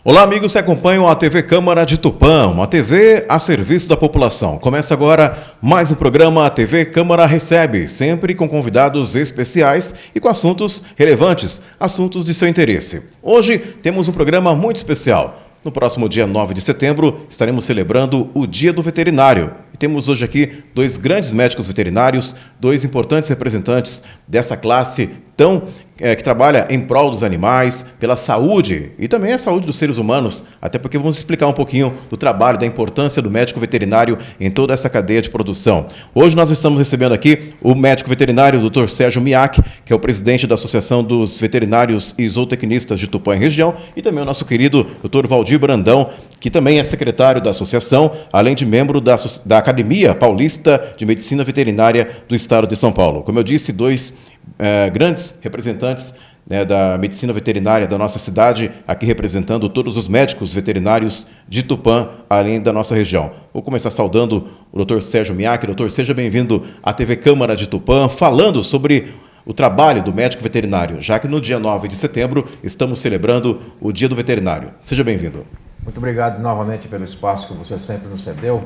Olá, amigos que acompanham a TV Câmara de Tupã, uma TV a serviço da população. Começa agora mais um programa A TV Câmara Recebe, sempre com convidados especiais e com assuntos relevantes, assuntos de seu interesse. Hoje temos um programa muito especial. No próximo dia 9 de setembro, estaremos celebrando o Dia do Veterinário. E temos hoje aqui dois grandes médicos veterinários, dois importantes representantes dessa classe que trabalha em prol dos animais, pela saúde e também a saúde dos seres humanos, até porque vamos explicar um pouquinho do trabalho, da importância do médico veterinário em toda essa cadeia de produção. Hoje nós estamos recebendo aqui o médico veterinário, o Dr. Sérgio Miak, que é o presidente da Associação dos Veterinários e Zootecnistas de Tupã e região, e também o nosso querido Dr. Valdir Brandão, que também é secretário da associação, além de membro da Academia Paulista de Medicina Veterinária do Estado de São Paulo. Como eu disse, dois grandes representantes da medicina veterinária da nossa cidade, aqui representando todos os médicos veterinários de Tupã, além da nossa região. Vou começar saudando o Dr. Sérgio Miak. Doutor, seja bem-vindo à TV Câmara de Tupã, falando sobre o trabalho do médico veterinário, já que no dia 9 de setembro estamos celebrando o Dia do Veterinário. Seja bem-vindo. Muito obrigado novamente pelo espaço que você sempre nos cedeu,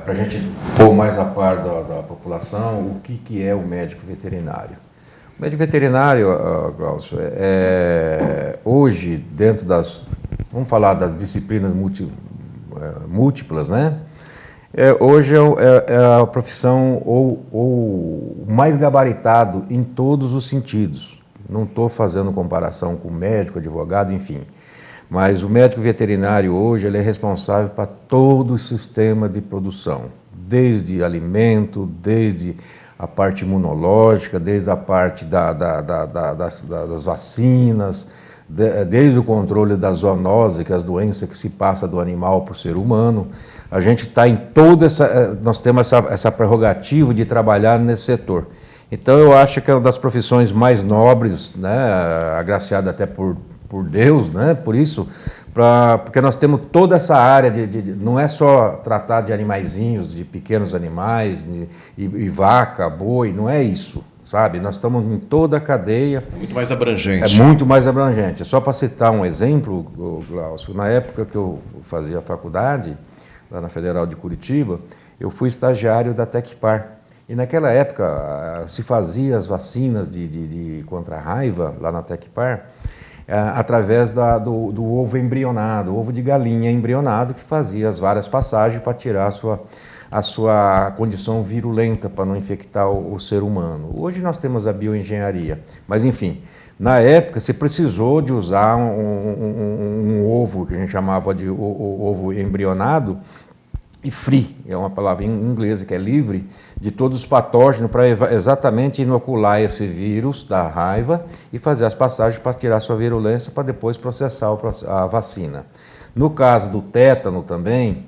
para a gente pôr mais a par da população o que é o médico veterinário. O médico veterinário, Glaucio, hoje, dentro vamos falar das disciplinas múltiplas, né? Hoje é a profissão ou mais gabaritado em todos os sentidos. Não estou fazendo comparação com médico, advogado, enfim. Mas o médico veterinário hoje ele é responsável para todo o sistema de produção, desde alimento, desde a parte imunológica, desde a parte das vacinas, desde o controle da zoonose, que é as doenças que se passa do animal para o ser humano. A gente está em nós temos essa prerrogativa de trabalhar nesse setor. Então eu acho que é uma das profissões mais nobres, né, agraciada até por Deus, né? Por isso, porque nós temos toda essa área não é só tratar de animaizinhos, de pequenos animais, e vaca, boi, não é isso, sabe? Nós estamos em toda a cadeia. Muito mais abrangente. É muito mais abrangente. Só para citar um exemplo, Glaucio, na época que eu fazia faculdade, lá na Federal de Curitiba, eu fui estagiário da Tecpar. E naquela época se fazia as vacinas contra a raiva lá na Tecpar, através do ovo embrionado, ovo de galinha embrionado, que fazia as várias passagens para tirar a sua condição virulenta, para não infectar o ser humano. Hoje nós temos a bioengenharia, mas enfim, na época se precisou de usar um ovo que a gente chamava de ovo embrionado, e free, é uma palavra em inglês que é livre, de todos os patógenos para exatamente inocular esse vírus da raiva e fazer as passagens para tirar sua virulência para depois processar a vacina. No caso do tétano também,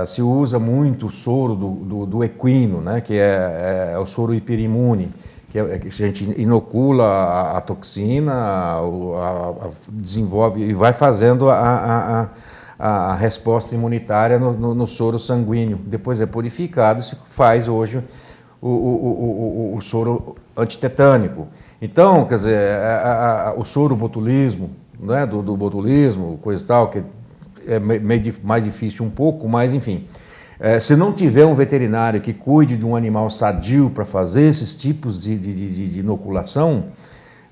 se usa muito o soro do equino, né, que é o soro hiperimune, que a gente inocula a toxina, desenvolve e vai fazendo a resposta imunitária no soro sanguíneo. Depois é purificado e se faz hoje o soro antitetânico. Então, quer dizer, o soro botulismo, né, do botulismo, coisa e tal, que é mais difícil um pouco, mas enfim. Se não tiver um veterinário que cuide de um animal sadio para fazer esses tipos de inoculação,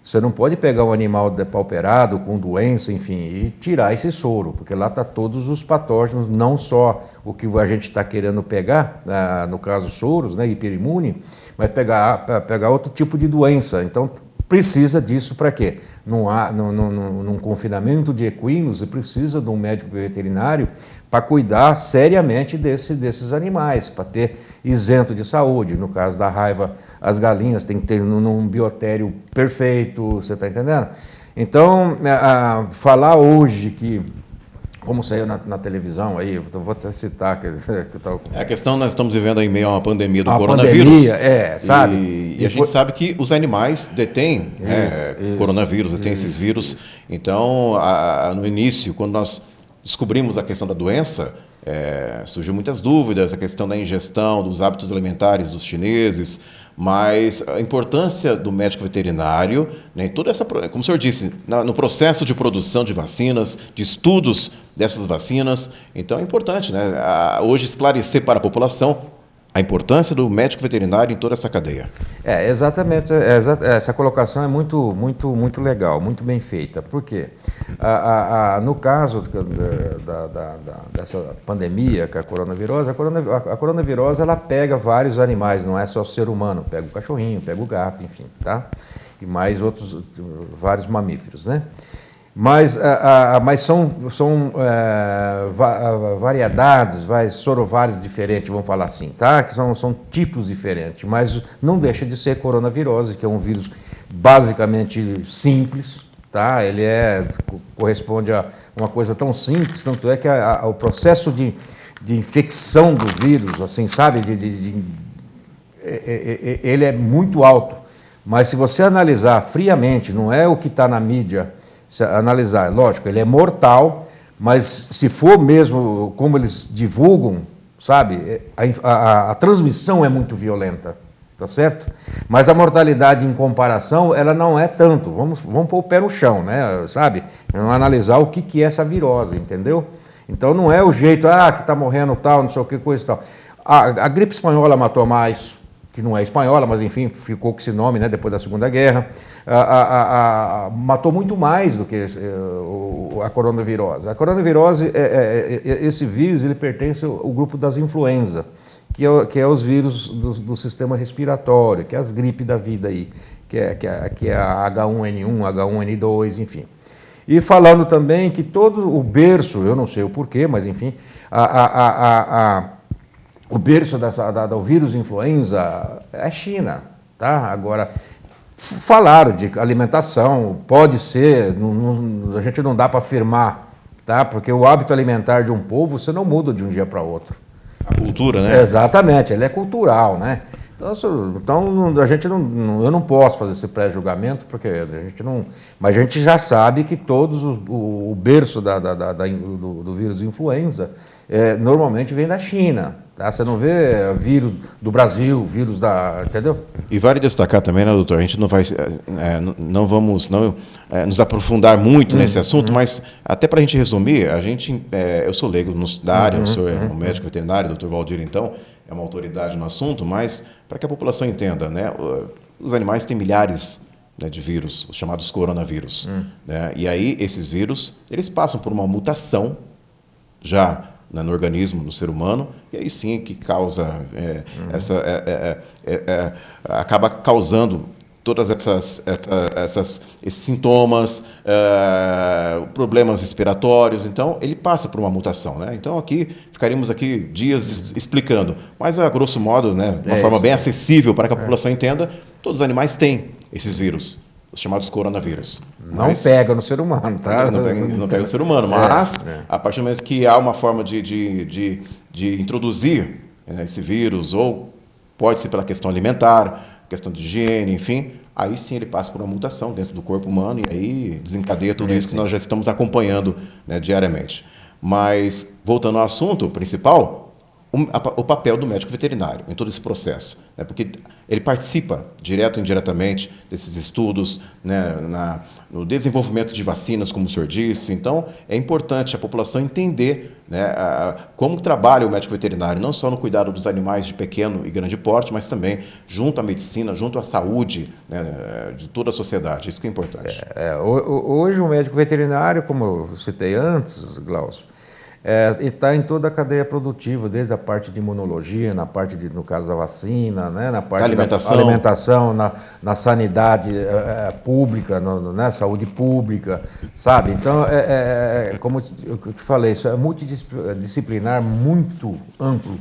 você não pode pegar um animal depauperado, com doença, enfim, e tirar esse soro, porque lá está todos os patógenos, não só o que a gente está querendo pegar, no caso soros, né, hiperimune, mas pegar outro tipo de doença. Então, precisa disso para quê? Num confinamento de equinos, você precisa de um médico veterinário para cuidar seriamente desses animais, para ter isento de saúde. No caso da raiva, as galinhas têm que ter num biotério perfeito, você está entendendo? Então, falar hoje que, como saiu na televisão, aí, eu vou até citar a questão, nós estamos vivendo em meio a uma pandemia do coronavírus. Sabe? E a gente sabe que os animais detêm coronavírus, detêm esses vírus. Então, no início, quando nós descobrimos a questão da doença, surgiu muitas dúvidas, a questão da ingestão, dos hábitos alimentares dos chineses, mas a importância do médico veterinário, né, em toda essa, como o senhor disse, no processo de produção de vacinas, de estudos dessas vacinas, então é importante, né, hoje esclarecer para a população a importância do médico veterinário em toda essa cadeia. Exatamente. Essa colocação é muito legal, muito bem feita. Por quê? No caso dessa pandemia, que é a coronavirose, a coronavirose ela pega vários animais, não é só o ser humano. Pega o cachorrinho, pega o gato, enfim, tá? E mais outros, vários mamíferos, né? Mas são variedades, sorovários diferentes, vamos falar assim, tá? Que são tipos diferentes, mas não deixa de ser coronavirose, que é um vírus basicamente simples, tá? Ele corresponde a uma coisa tão simples, tanto é que o processo de infecção do vírus, assim, sabe, ele é muito alto. Mas se você analisar friamente, não é o que está na mídia. Se analisar, lógico, ele é mortal, mas se for mesmo como eles divulgam, sabe, a transmissão é muito violenta, tá certo? Mas a mortalidade em comparação, ela não é tanto. Vamos pôr o pé no chão, né, sabe? Vamos analisar o que é essa virose, entendeu? Então não é o jeito, que está morrendo tal, não sei o que, coisa e tal. A gripe espanhola matou mais, que não é espanhola, mas enfim, ficou com esse nome, né, depois da Segunda Guerra, matou muito mais do que a coronavirose. A coronavirose, esse vírus, ele pertence ao grupo das influenza, que é os vírus do sistema respiratório, que é as gripes da vida aí, que é a H1N1, H1N2, enfim. E falando também que todo o berço, eu não sei o porquê, mas enfim, o berço do vírus influenza é a China, tá? Agora, falaram de alimentação, pode ser, a gente não dá para afirmar, tá? Porque o hábito alimentar de um povo, você não muda de um dia para outro. A cultura, né? Exatamente, ele é cultural, né? Então a gente eu não posso fazer esse pré-julgamento, porque a gente não... Mas a gente já sabe que o berço do vírus influenza normalmente vem da China. Tá? Você não vê vírus do Brasil, vírus entendeu? E vale destacar também, né, doutor? A gente não vai, não vamos nos aprofundar muito nesse assunto, mas até para a gente resumir, eu sou leigo da área, eu sou um médico veterinário, doutor Valdir, então, é uma autoridade no assunto, mas para que a população entenda, né, os animais têm milhares, né, de vírus, os chamados coronavírus. Né? E aí, esses vírus, eles passam por uma mutação já no organismo, no ser humano, e aí sim que causa acaba causando todas esses sintomas, problemas respiratórios. Então, ele passa por uma mutação, né? Então, ficaríamos aqui dias explicando, mas a grosso modo, né, de uma forma bem acessível para que a população entenda, todos os animais têm esses vírus, os chamados coronavírus. Não pega no ser humano, tá? Não pega no ser humano, mas a partir do momento que há uma forma de introduzir, né, esse vírus, ou pode ser pela questão alimentar, questão de higiene, enfim, aí sim ele passa por uma mutação dentro do corpo humano e aí desencadeia tudo isso que nós já estamos acompanhando, né, diariamente. Mas, voltando ao assunto principal, o papel do médico veterinário em todo esse processo, né, porque ele participa, direto ou indiretamente, desses estudos, né, no desenvolvimento de vacinas, como o senhor disse. Então, é importante a população entender, né, como trabalha o médico veterinário, não só no cuidado dos animais de pequeno e grande porte, mas também junto à medicina, junto à saúde, né, de toda a sociedade. Isso que é importante. Hoje, o médico veterinário, como eu citei antes, Glaucio, está em toda a cadeia produtiva, desde a parte de imunologia, na parte no caso da vacina, né, na parte da alimentação, na sanidade pública, na saúde pública, sabe? Então, como eu te falei, isso é multidisciplinar, muito amplo.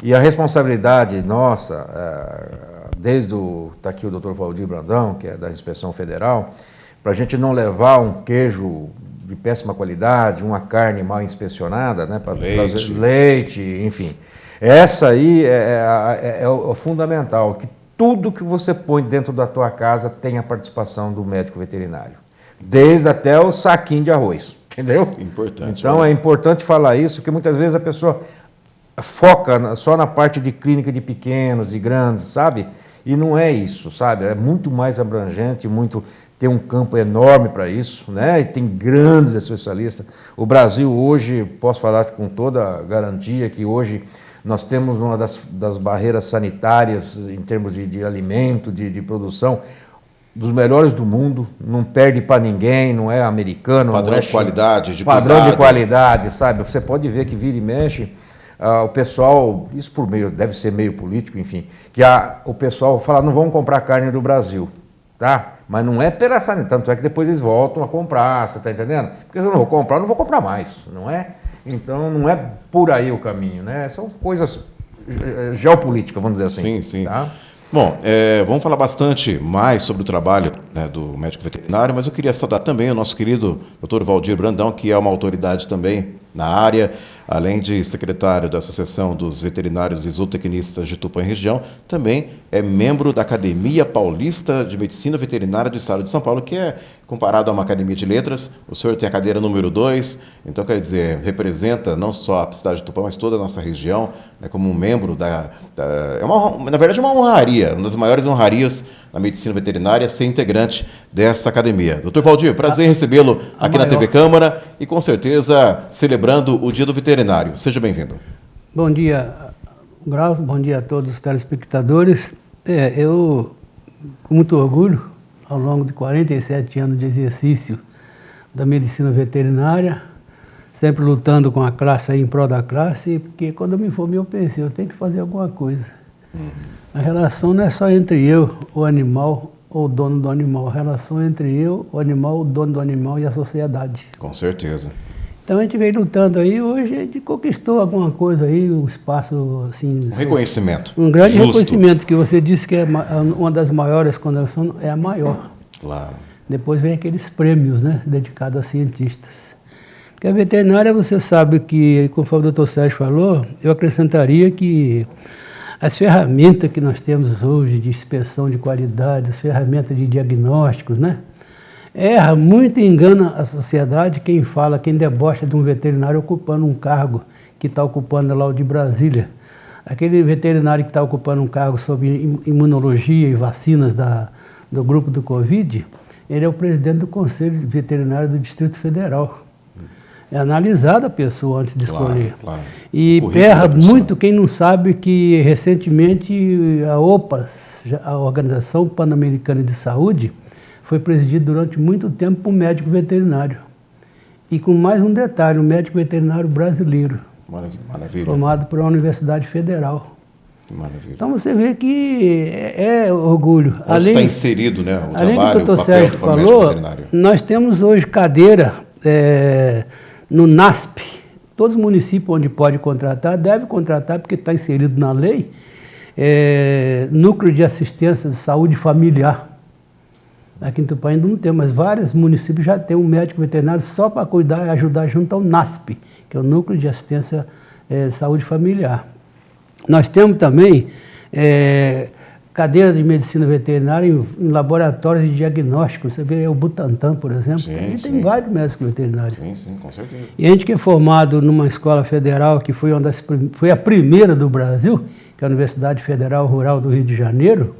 E a responsabilidade nossa, está aqui o doutor Valdir Brandão, que é da Inspeção Federal, para a gente não levar um queijo de péssima qualidade, uma carne mal inspecionada, né, para leite, enfim. Essa aí é o fundamental, que tudo que você põe dentro da tua casa tem a participação do médico veterinário. Desde até o saquinho de arroz. Entendeu? Importante. Então é importante falar isso, porque muitas vezes a pessoa foca só na parte de clínica de pequenos, de grandes, sabe? E não é isso, sabe? É muito mais abrangente, tem um campo enorme para isso, né? E tem grandes especialistas. O Brasil hoje, posso falar com toda garantia que hoje nós temos uma das barreiras sanitárias em termos de alimento, de produção, dos melhores do mundo, não perde para ninguém, não é americano. Padrão de qualidade, de padrão cuidado. de qualidade, sabe? Você pode ver que vira e mexe, o pessoal, isso por meio, deve ser meio político, enfim, que o pessoal fala, não vamos comprar carne do Brasil, tá? Mas não é pela sanidade, tanto é que depois eles voltam a comprar, você está entendendo? Porque se eu não vou comprar mais, não é? Então não é por aí o caminho, né? São coisas geopolíticas, vamos dizer assim. Sim, sim. Tá? Bom, vamos falar bastante mais sobre o trabalho, né, do médico veterinário, mas eu queria saudar também o nosso querido Dr. Valdir Brandão, que é uma autoridade também na área, além de secretário da Associação dos Veterinários e Zootecnistas de Tupã e região, também é membro da Academia Paulista de Medicina Veterinária do Estado de São Paulo, que é comparado a uma academia de letras. O senhor tem a cadeira número 2, então, quer dizer, representa não só a cidade de Tupã, mas toda a nossa região, né, como um membro na verdade, é uma honraria, uma das maiores honrarias na medicina veterinária, ser integrante dessa academia. Doutor Valdir, prazer em recebê-lo aqui na TV Câmara e, com certeza, celebrando o Dia do Veterinário. Seja bem-vindo. Bom dia, Grau, bom dia a todos os telespectadores. Eu, com muito orgulho, ao longo de 47 anos de exercício da medicina veterinária, sempre lutando com a classe, aí, em prol da classe, porque quando eu me formei eu pensei, eu tenho que fazer alguma coisa. A relação não é só entre eu, o animal, ou o dono do animal, a relação é entre eu, o animal, o dono do animal e a sociedade. Com certeza. Então a gente veio lutando aí, hoje a gente conquistou alguma coisa aí, um espaço assim... Um reconhecimento. Um grande justo. reconhecimento, que você disse que é uma das maiores condecorações, é a maior. Claro. Depois vem aqueles prêmios, né, dedicados a cientistas. Porque a veterinária, você sabe que, conforme o Dr. Sérgio falou, eu acrescentaria que as ferramentas que nós temos hoje de inspeção de qualidade, as ferramentas de diagnósticos, né? Erra muito e engana a sociedade quem fala, quem debocha de um veterinário ocupando um cargo que está ocupando lá o de Brasília. Aquele veterinário que está ocupando um cargo sobre imunologia e vacinas do grupo do Covid, ele é o presidente do Conselho Veterinário do Distrito Federal. É analisada a pessoa antes de escolher. Claro. E erra muito quem não sabe que recentemente a OPAS, a Organização Pan-Americana de Saúde, foi presidida durante muito tempo por um médico veterinário. E com mais um detalhe, um médico veterinário brasileiro. Maravilha. Formado por uma universidade federal. Que maravilha. Então você vê que é orgulho. Onde está inserido, né, o além trabalho, do o papel do médico veterinário. Nós temos hoje cadeira no NASP. Todos os municípios onde pode contratar, deve contratar, porque está inserido na lei, núcleo de assistência de saúde familiar. Aqui em Tupã ainda não tem, mas vários municípios já tem um médico veterinário só para cuidar e ajudar junto ao NASP, que é o Núcleo de Assistência de Saúde Familiar. Nós temos também cadeira de medicina veterinária em laboratórios de diagnóstico. Você vê o Butantan, por exemplo, tem vários médicos veterinários. Sim, com certeza. E a gente que é formado numa escola federal, que foi a primeira do Brasil, que é a Universidade Federal Rural do Rio de Janeiro,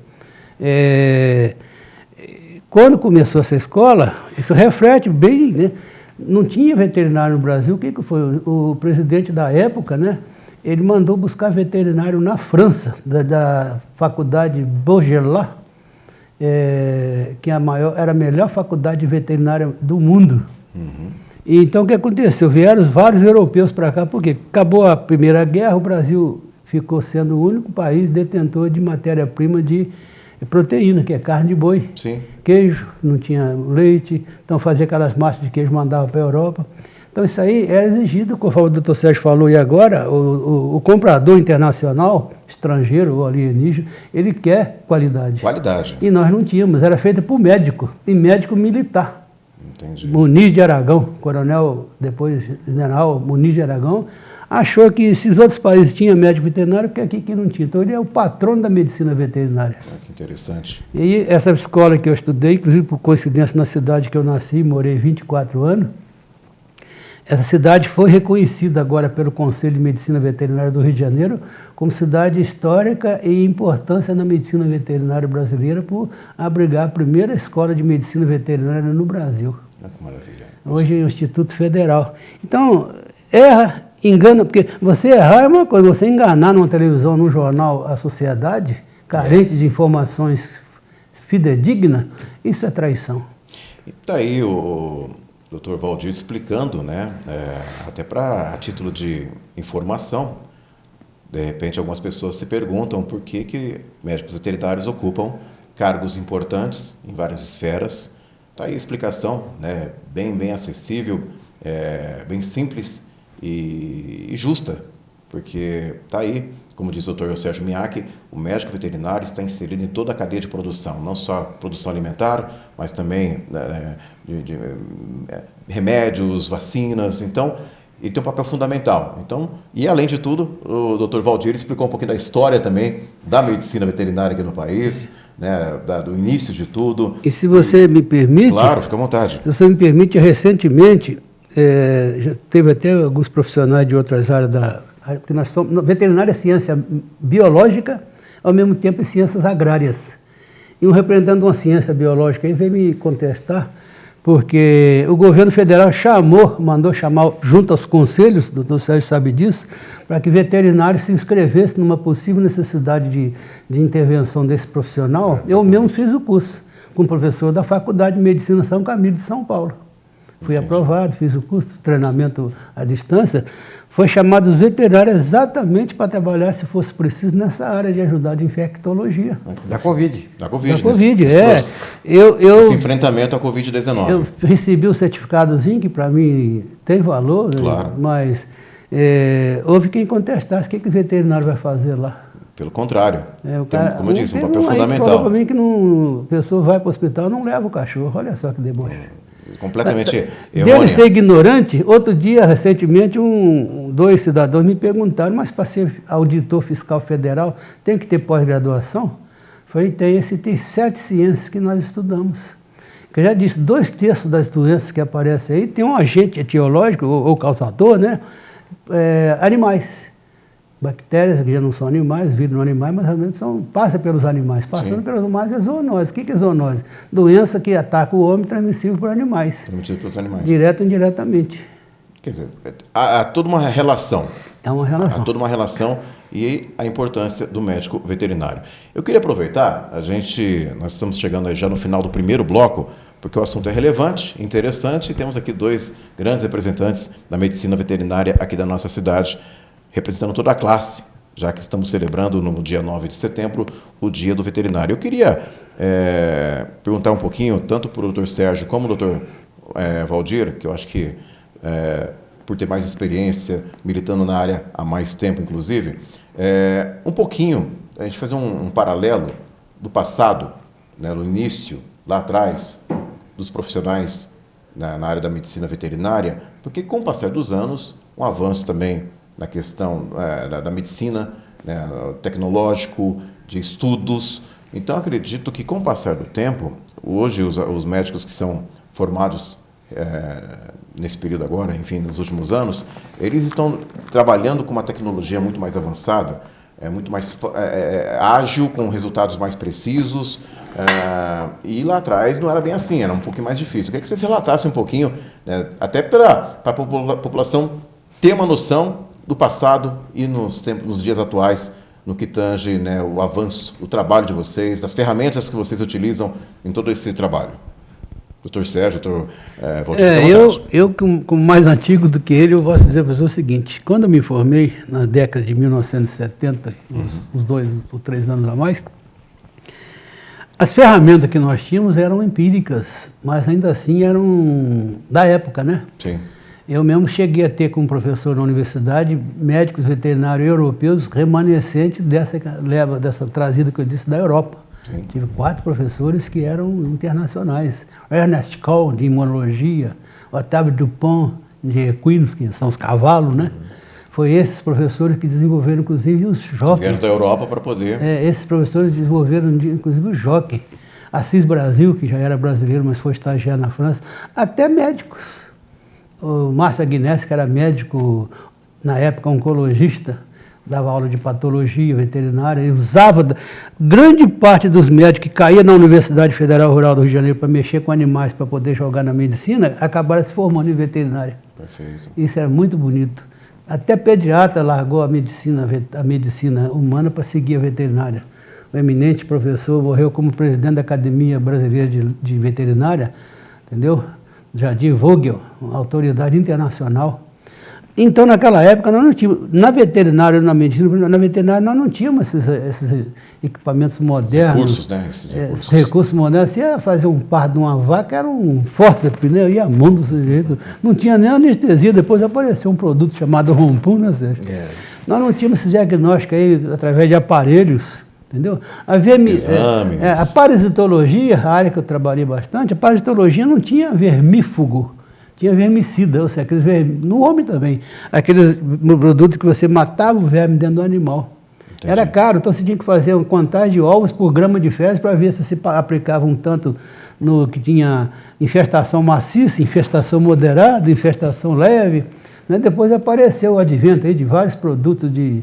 quando começou essa escola, isso reflete bem, né? Não tinha veterinário no Brasil. O que foi? O presidente da época, né? Ele mandou buscar veterinário na França, da faculdade Beaujolais, que era a melhor faculdade veterinária do mundo. E então o que aconteceu? Vieram vários europeus para cá, porque acabou a Primeira Guerra, o Brasil ficou sendo o único país detentor de matéria-prima de proteína, que é carne de boi. Sim. Queijo, não tinha leite, então fazia aquelas massas de queijo, mandava para a Europa. Então isso aí era exigido, conforme o doutor Sérgio falou, e agora o comprador internacional, estrangeiro ou alienígena, ele quer qualidade. Qualidade. E nós não tínhamos, era feita por médico, e médico militar. Entendi. Muniz de Aragão, coronel, depois general Muniz de Aragão, achou que se os outros países tinham médico veterinário, porque aqui que não tinha. Então ele é o patrono da medicina veterinária. Que interessante. E essa escola que eu estudei, inclusive por coincidência na cidade que eu nasci, morei 24 anos, essa cidade foi reconhecida agora pelo Conselho de Medicina Veterinária do Rio de Janeiro como cidade histórica e importância na medicina veterinária brasileira por abrigar a primeira escola de medicina veterinária no Brasil. Que maravilha. Hoje é o Instituto Federal. Então, erra, engana, porque você errar é uma coisa, você enganar numa televisão, num jornal, a sociedade, carente de informações fidedignas, isso é traição. E está aí o Dr. Valdir explicando, né, até a título de informação, de repente algumas pessoas se perguntam por que médicos veterinários ocupam cargos importantes em várias esferas. Está aí a explicação, né, bem acessível, bem simples e justa, porque está aí, como diz o Dr. Sérgio Miak, o médico veterinário está inserido em toda a cadeia de produção, não só produção alimentar, mas também de remédios, vacinas. Então, ele tem um papel fundamental. Então, e além de tudo, o Dr. Valdir explicou um pouquinho da história também da medicina veterinária aqui no país, né, do início de tudo. E se você me permite... Claro, fica à vontade. Se você me permite, recentemente, já teve até alguns profissionais de outras áreas porque nós somos, veterinária é ciência biológica, ao mesmo tempo é ciências agrárias. E um representante de uma ciência biológica aí veio me contestar, porque o governo federal mandou chamar junto aos conselhos, o doutor Sérgio sabe disso, para que veterinários se inscrevessem numa possível necessidade de intervenção desse profissional. Eu mesmo fiz o curso, como professor da Faculdade de Medicina São Camilo de São Paulo. Fui aprovado, fiz o curso, treinamento à distância. Foi chamado os veterinários exatamente para trabalhar, se fosse preciso, nessa área de ajudar de infectologia. Da Covid. Da Covid, da Covid, esse enfrentamento à Covid-19. Eu recebi o certificadozinho, que para mim tem valor, claro. Né? Mas houve quem contestasse, o que o veterinário vai fazer lá? Pelo contrário, como eu disse, um papel fundamental. fundamental. Falou para mim que a pessoa vai para o hospital não leva o cachorro, olha só que deboche. Completamente errônea. Dele ser ignorante, outro dia, recentemente, dois cidadãos me perguntaram, mas para ser auditor fiscal federal tem que ter pós-graduação? Falei, tem 7 ciências que nós estudamos. Eu já disse, 2/3 das doenças que aparecem aí tem um agente etiológico ou causador, né? Animais. Bactérias, que já não são animais, vírus não animais, mas realmente passa pelos animais. Passando Sim. pelos animais é zoonose. O que é zoonose? Doença que ataca o homem, transmissível por animais. Transmissível pelos animais. Direto ou indiretamente. Quer dizer, há toda uma relação. É uma relação. Há toda uma relação e a importância do médico veterinário. Eu queria aproveitar, nós estamos chegando aí já no final do primeiro bloco, porque o assunto é relevante, interessante, e temos aqui 2 grandes representantes da medicina veterinária aqui da nossa cidade, representando toda a classe, já que estamos celebrando no dia 9 de setembro o Dia do Veterinário. Eu queria perguntar um pouquinho, tanto para o Dr. Sérgio como o Dr. Valdir, que eu acho que, por ter mais experiência, militando na área há mais tempo, inclusive, um pouquinho, a gente fazer um paralelo do passado, né, no início, lá atrás, dos profissionais na área da medicina veterinária, porque com o passar dos anos, um avanço também na questão da medicina, né, tecnológico, de estudos. Então, acredito que, com o passar do tempo, hoje os médicos que são formados nesse período agora, enfim, nos últimos anos, eles estão trabalhando com uma tecnologia muito mais avançada, muito mais ágil, com resultados mais precisos, e lá atrás não era bem assim, era um pouquinho mais difícil. Eu queria que vocês relatassem um pouquinho, né, até para a população ter uma noção do passado e nos dias atuais, no que tange, né, o avanço, o trabalho de vocês, das ferramentas que vocês utilizam em todo esse trabalho. Doutor Sérgio, doutor Valdir. Eu, como mais antigo do que ele, eu posso dizer para você o seguinte: quando eu me formei, na década de 1970, uns 2 ou 3 anos a mais, as ferramentas que nós tínhamos eram empíricas, mas ainda assim eram da época, né? Sim. Eu mesmo cheguei a ter como professor na universidade médicos veterinários europeus remanescentes dessa trazida que eu disse da Europa. Sim. Tive 4 professores que eram internacionais. Ernest Cole, de imunologia, Otávio Dupont, de equinos, que são os cavalos, né? Foi esses professores que desenvolveram, inclusive, os jockeys. Vieram da Europa para poder... esses professores desenvolveram, inclusive, o jockey. Assis Brasil, que já era brasileiro, mas foi estagiário na França. Até médicos. o Márcio Agnés, que era médico, na época oncologista, dava aula de patologia veterinária, e usava grande parte dos médicos que caíam na Universidade Federal Rural do Rio de Janeiro para mexer com animais, para poder jogar na medicina, acabaram se formando em veterinária. Perfeito. Isso era muito bonito. Até pediatra largou a medicina humana para seguir a veterinária. O eminente professor morreu como presidente da Academia Brasileira de Veterinária, entendeu? Jardim Vogel, uma autoridade internacional. Então, naquela época, nós não tínhamos, na veterinária, na medicina, na veterinária, nós não tínhamos esses equipamentos modernos. Recursos, né? Esses recursos modernos. Você ia fazer um parto de uma vaca, era um fórceps, né? Ia a mão do sujeito. Não tinha nem anestesia. Depois apareceu um produto chamado Rompum, né, Sérgio? Nós não tínhamos esse diagnóstico aí através de aparelhos, entendeu? Exames. A parasitologia, a área que eu trabalhei bastante, a parasitologia não tinha vermífugo. Tinha vermicida, ou seja, aqueles no homem também, aqueles produtos que você matava o verme dentro do animal. Entendi. Era caro, então você tinha que fazer uma contagem de ovos por grama de fezes para ver se você aplicava um tanto no que tinha infestação maciça, infestação moderada, infestação leve. Né? Depois apareceu o advento aí de vários produtos de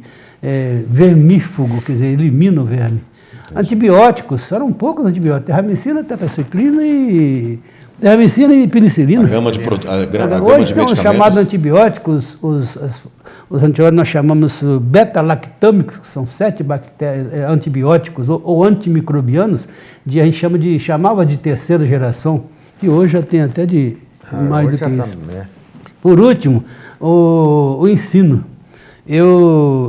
vermífugo, quer dizer, elimina o verme. Entendi. Antibióticos, eram poucos antibióticos, terramicina, tetraciclina e penicilina. A gama de Hoje estão medicamentos. chamados antibióticos, os antibióticos nós chamamos beta-lactâmicos, que são 7 antibióticos ou antimicrobianos, a gente chamava de terceira geração, que hoje já tem até de mais do que isso. Por último, o ensino.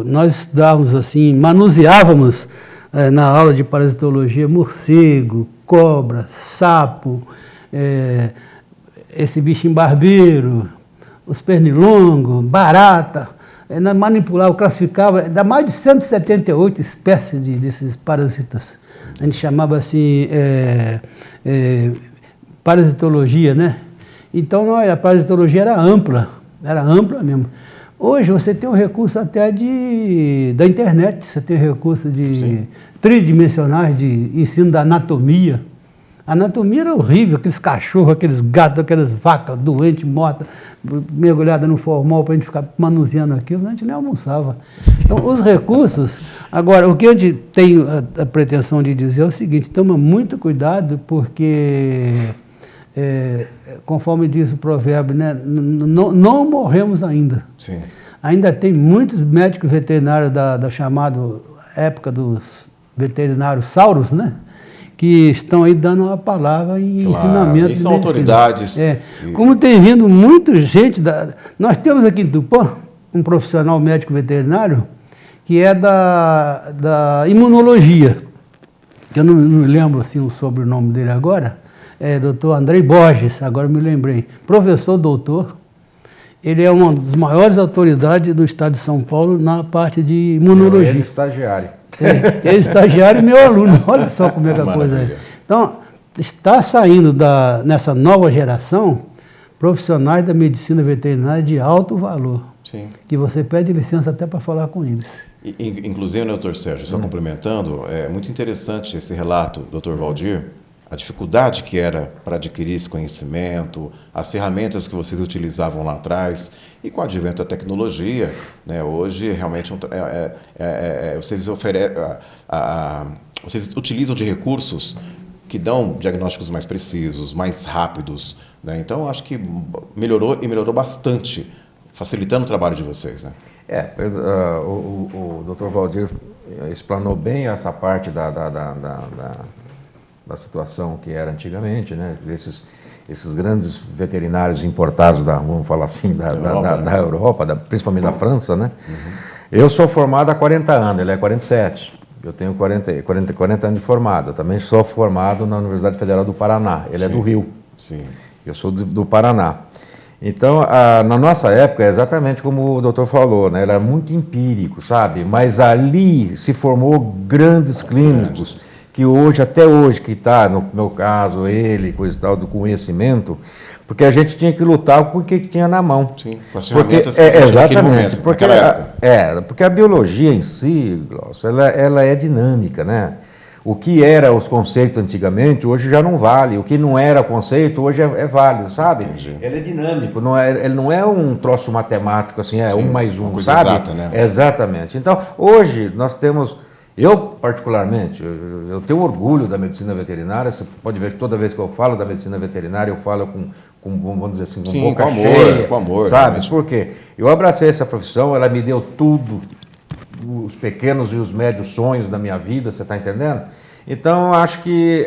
Nós estudávamos assim, manuseávamos na aula de parasitologia morcego, cobra, sapo, esse bichinho barbeiro, os pernilongos, barata, manipulava, classificava, dá mais de 178 espécies desses parasitas. A gente chamava assim, parasitologia, né? Então, a parasitologia era ampla mesmo. Hoje você tem um recurso até da internet, você tem recurso tridimensionais de ensino da anatomia. A anatomia era horrível, aqueles cachorros, aqueles gatos, aquelas vacas doentes, mortas, mergulhadas no formol para a gente ficar manuseando aquilo, a gente nem almoçava. Então, os recursos... Agora, o que a gente tem a pretensão de dizer é o seguinte, toma muito cuidado, porque, conforme diz o provérbio, né, não morremos ainda. Sim. Ainda tem muitos médicos veterinários da chamada época dos veterinários sauros, né? Que estão aí dando uma palavra em ensinamento. E são autoridades. Como tem vindo muita gente... Nós temos aqui em Tupã um profissional médico veterinário que é da imunologia, que eu não me lembro assim, o sobrenome dele agora, doutor Andrei Borges, agora me lembrei. Professor doutor, ele é uma das maiores autoridades do estado de São Paulo na parte de imunologia. Ele é estagiário. Ele é estagiário e meu aluno, olha só como é que a coisa é. Então, está saindo nessa nova geração profissionais da medicina veterinária de alto valor. Sim. Que você pede licença até para falar com eles. Inclusive, né, doutor Sérgio, só complementando, é muito interessante esse relato, doutor Valdir, a dificuldade que era para adquirir esse conhecimento, as ferramentas que vocês utilizavam lá atrás, e com o advento da tecnologia, né, hoje realmente vocês utilizam de recursos que dão diagnósticos mais precisos, mais rápidos, né? Então, acho que melhorou bastante, facilitando o trabalho de vocês, né? O Dr. Valdir explanou bem essa parte da situação que era antigamente, né? Esses grandes veterinários importados vamos falar assim, da Europa, principalmente da França, né? Uhum. Eu sou formado há 40 anos, ele é 47. Eu tenho 40 anos de formado. Eu também sou formado na Universidade Federal do Paraná. Ele é do Rio. Sim. Eu sou do Paraná. Então, na nossa época, é exatamente como o doutor falou, né? Era muito empírico, sabe? Mas ali se formou grandes clínicos, que até hoje, que está, no meu caso, ele, coisa e tal, do conhecimento, porque a gente tinha que lutar com o que tinha na mão. Sim, com as ferramentas que exatamente, momento, porque a biologia em si, Glaucio, ela é dinâmica, né? O que era os conceitos antigamente, hoje já não vale. O que não era conceito, hoje é válido, sabe? Entendi. Ele é dinâmico, ele não é um troço matemático, assim, Sim, 1 mais 1, uma coisa sabe? exata, né? Exatamente. Então, hoje nós temos... Eu, particularmente, eu tenho orgulho da medicina veterinária. Você pode ver que toda vez que eu falo da medicina veterinária, eu falo com vamos dizer assim, com Sim, boca com amor, cheia, com amor, sabe? realmente. Por quê? Eu abracei essa profissão, ela me deu tudo, os pequenos e os médios sonhos da minha vida, você está entendendo? Então, eu acho que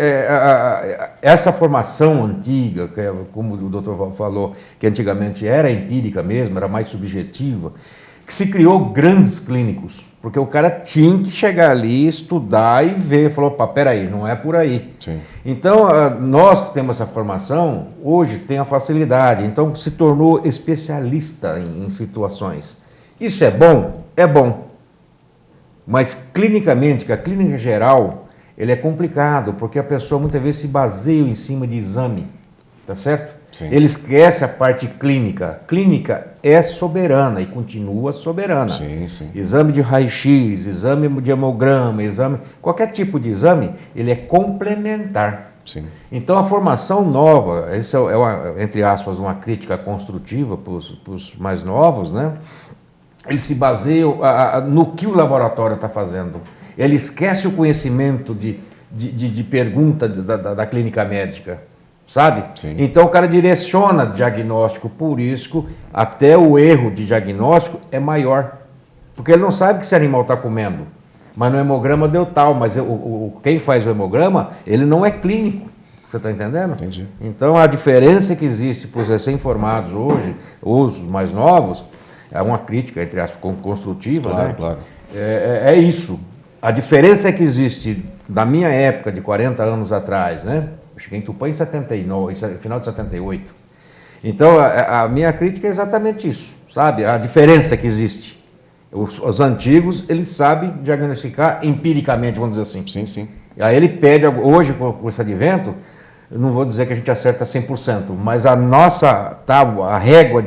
essa formação antiga, que como o doutor falou, que antigamente era empírica mesmo, era mais subjetiva, que se criou grandes clínicos, porque o cara tinha que chegar ali, estudar e ver, falou, opa, peraí, não é por aí. Sim. Então, nós que temos essa formação, hoje tem a facilidade, então se tornou especialista em situações. Isso é bom? É bom. Mas clinicamente, que a clínica geral, ele é complicado, porque a pessoa muitas vezes se baseia em cima de exame, tá certo? Sim. Ele esquece a parte clínica. Clínica é soberana e continua soberana. Sim, sim. Exame de raio-x, exame de hemograma, qualquer tipo de exame, ele é complementar. Sim. Então a formação nova, isso entre aspas, uma crítica construtiva para os mais novos, né? Eles se baseiam no que o laboratório está fazendo. Ele esquece o conhecimento de pergunta da clínica médica, sabe? Sim. Então o cara direciona diagnóstico por isso, até o erro de diagnóstico é maior. Porque ele não sabe que esse animal está comendo. Mas no hemograma deu tal, mas quem faz o hemograma, ele não é clínico. Você está entendendo? Entendi. Então a diferença que existe para os recém-formados hoje, os mais novos, é uma crítica, entre aspas, construtiva, Claro, né? claro. É isso. A diferença que existe da minha época, de 40 anos atrás, né? Eu cheguei em Tupã em 79, final de 78. Então, a minha crítica é exatamente isso, sabe? A diferença que existe. Os antigos, eles sabem diagnosticar empiricamente, vamos dizer assim. Sim, sim. Aí ele pede, hoje, com esse advento, eu não vou dizer que a gente acerta 100%, mas a nossa tábua, a régua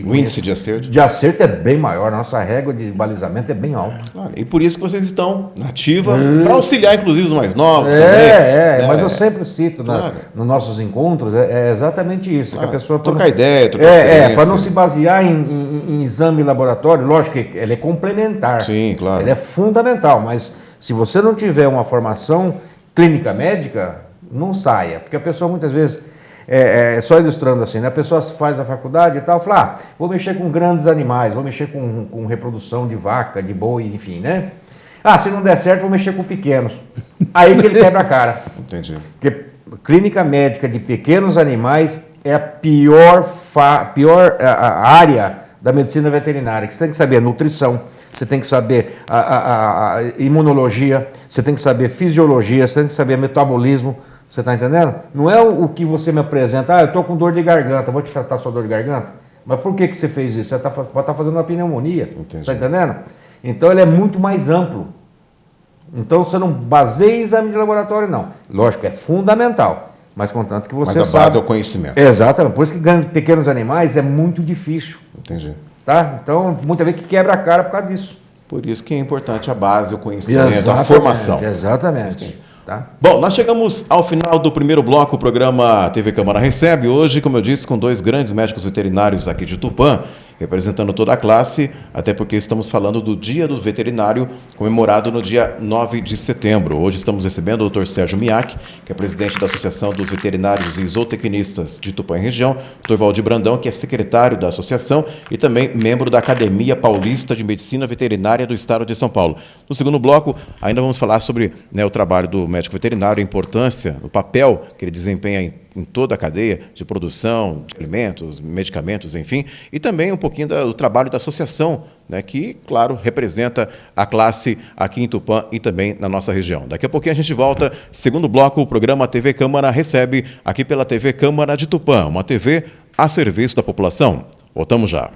O índice de acerto. de acerto é bem maior, a nossa régua de balizamento é bem alta. Claro, e por isso que vocês estão na ativa, para auxiliar, inclusive, os mais novos Mas também. eu sempre cito Claro. nos nossos encontros, é exatamente isso, que a pessoa... Trocar ideia, trocar experiência. para não se basear em exame laboratório, lógico que ele é complementar. Sim, claro. Ele é fundamental, mas se você não tiver uma formação clínica médica, não saia, porque a pessoa muitas vezes, só ilustrando assim, né? A pessoa faz a faculdade e tal, fala, vou mexer com grandes animais, vou mexer com reprodução de vaca, de boi, enfim, né? Se não der certo, vou mexer com pequenos. Aí que ele quebra a cara. Entendi. Porque clínica médica de pequenos animais é a pior área da medicina veterinária, que você tem que saber nutrição, você tem que saber a imunologia, você tem que saber fisiologia, você tem que saber metabolismo. Você está entendendo? Não é o que você me apresenta, eu estou com dor de garganta, vou te tratar sua dor de garganta. Mas por que você fez isso? Você pode estar fazendo uma pneumonia. Você está entendendo? Então ele é muito mais amplo. Então você não baseia exame de laboratório, não. Lógico, é fundamental. Mas contanto que você Mas a base é o conhecimento. Exatamente. Por isso que grandes, pequenos animais é muito difícil. Entendi. Tá? Então, muitas vezes que quebra a cara por causa disso. Por isso que é importante a base, o conhecimento, a formação. Exatamente. Tá? Bom, nós chegamos ao final do primeiro bloco. O programa TV Câmara recebe hoje, como eu disse, com dois grandes médicos veterinários aqui de Tupã, representando toda a classe, até porque estamos falando do Dia do Veterinário, comemorado no dia 9 de setembro. Hoje estamos recebendo o Dr. Sérgio Miak, que é presidente da Associação dos Veterinários e Zootecnistas de Tupã e região, Dr. Valdir Brandão, que é secretário da associação e também membro da Academia Paulista de Medicina Veterinária do Estado de São Paulo. No segundo bloco, ainda vamos falar sobre o trabalho do médico veterinário, a importância, o papel que ele desempenha em toda a cadeia de produção de alimentos, medicamentos, enfim, e também um pouquinho do trabalho da associação, né, que, claro, representa a classe aqui em Tupã e também na nossa região. Daqui a pouquinho a gente volta. Segundo bloco, o programa TV Câmara recebe aqui pela TV Câmara de Tupã, uma TV a serviço da população. Voltamos já.